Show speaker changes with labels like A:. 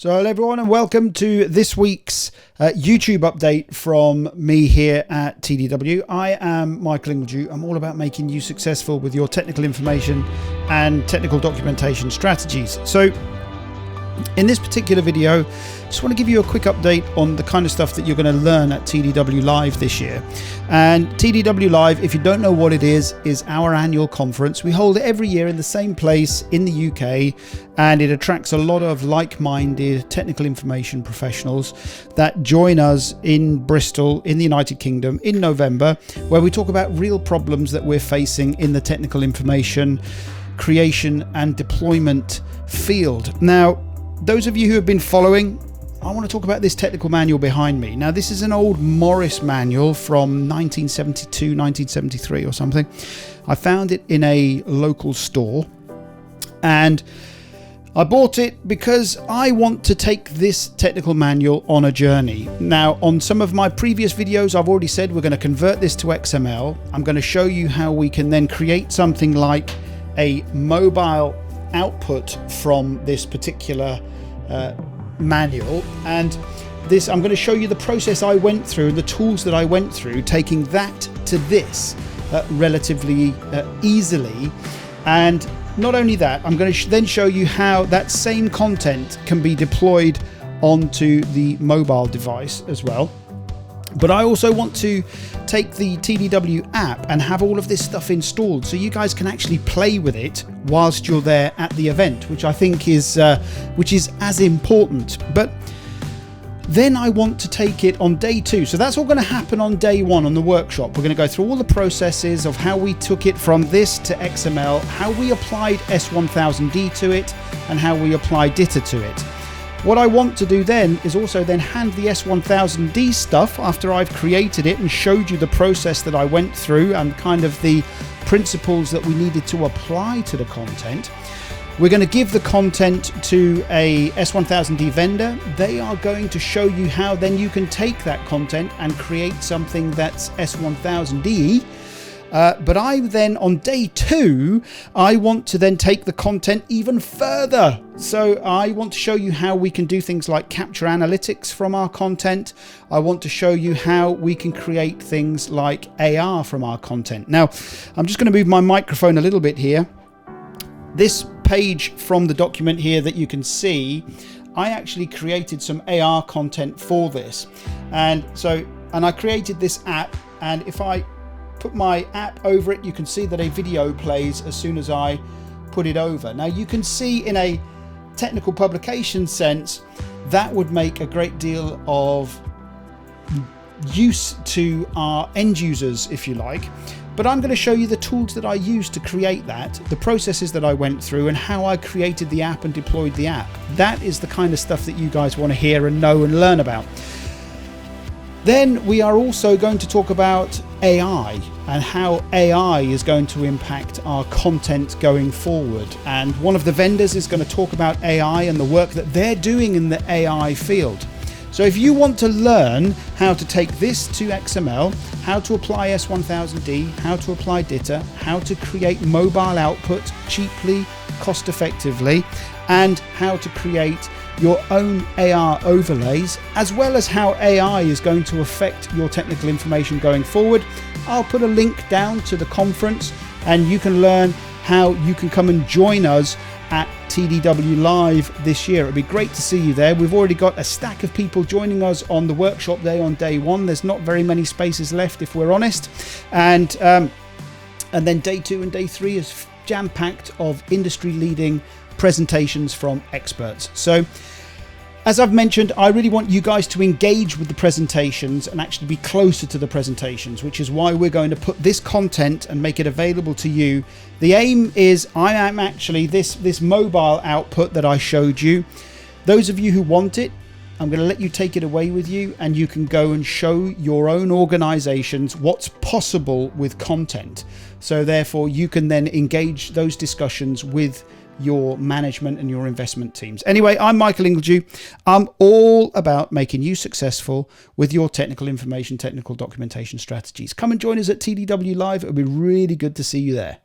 A: So hello everyone and welcome to this week's YouTube update from me here at TDW. I am Michael Ingledew. I'm all about making you successful with your technical information and technical documentation strategies. So in this particular video, just want to give you a quick update on the kind of stuff that you're going to learn at TDW-Live this year. And TDW-Live, if you don't know what it is our annual conference. We hold it every year in the same place in the UK, and it attracts a lot of like-minded technical information professionals that join us in Bristol in the United Kingdom in November, where we talk about real problems that we're facing in the technical information creation and deployment field. Now, those of you who have been following, I want to talk about this technical manual behind me. Now, this is an old Morris manual from 1972, 1973 or something. I found it in a local store and I bought it because I want to take this technical manual on a journey. Now, on some of my previous videos, I've already said we're going to convert this to XML. I'm going to show you how we can then create something like a mobile output from this particular manual, and this I'm going to show you the process I went through and the tools that I went through taking that to this relatively easily. And not only that, I'm going to then show you how that same content can be deployed onto the mobile device as well. But I also want to take the TDW app and have all of this stuff installed so you guys can actually play with it whilst you're there at the event, which I think is as important. But then I want to take it on day two. So that's all going to happen on day one on the workshop. We're going to go through all the processes of how we took it from this to XML, how we applied S1000D to it, and how we applied DITA to it. What I want to do then is also then hand the S1000D stuff after I've created it and showed you the process that I went through and kind of the principles that we needed to apply to the content. We're going to give the content to a S1000D vendor. They are going to show you how then you can take that content and create something that's S1000D. But I then, on day two, I want to then take the content even further. So I want to show you how we can do things like capture analytics from our content. I want to show you how we can create things like AR from our content. Now, I'm just going to move my microphone a little bit here. This page from the document here that you can see, I actually created some AR content for this. And I created this app, and if I put my app over it, you can see that a video plays as soon as I put it over. Now you can see in a technical publication sense that would make a great deal of use to our end users, if you like. But I'm going to show you the tools that I used to create that, the processes that I went through, and how I created the app and deployed the app. That is the kind of stuff that you guys want to hear and know and learn about. Then we are also going to talk about AI and how AI is going to impact our content going forward. And one of the vendors is going to talk about AI and the work that they're doing in the AI field. So if you want to learn how to take this to XML, how to apply S1000D, how to apply DITA, how to create mobile output cheaply, cost effectively, and how to create your own AR overlays, as well as how AI is going to affect your technical information going forward, I'll put a link down to the conference and you can learn how you can come and join us at TDW-Live this year. It'd be great to see you there. We've already got a stack of people joining us on the workshop day on day one. There's not very many spaces left, if we're honest. And then day two and day three is jam-packed of industry-leading presentations from experts. So as I've mentioned, I really want you guys to engage with the presentations and actually be closer to the presentations, which is why we're going to put this content and make it available to you. The aim is I am actually this mobile output that I showed you. Those of you who want it, I'm going to let you take it away with you and you can go and show your own organizations what's possible with content. So therefore you can then engage those discussions with your management and your investment teams. Anyway, I'm Michael Ingledew. I'm all about making you successful with your technical information, technical documentation strategies. Come and join us at TDW Live. It'll be really good to see you there.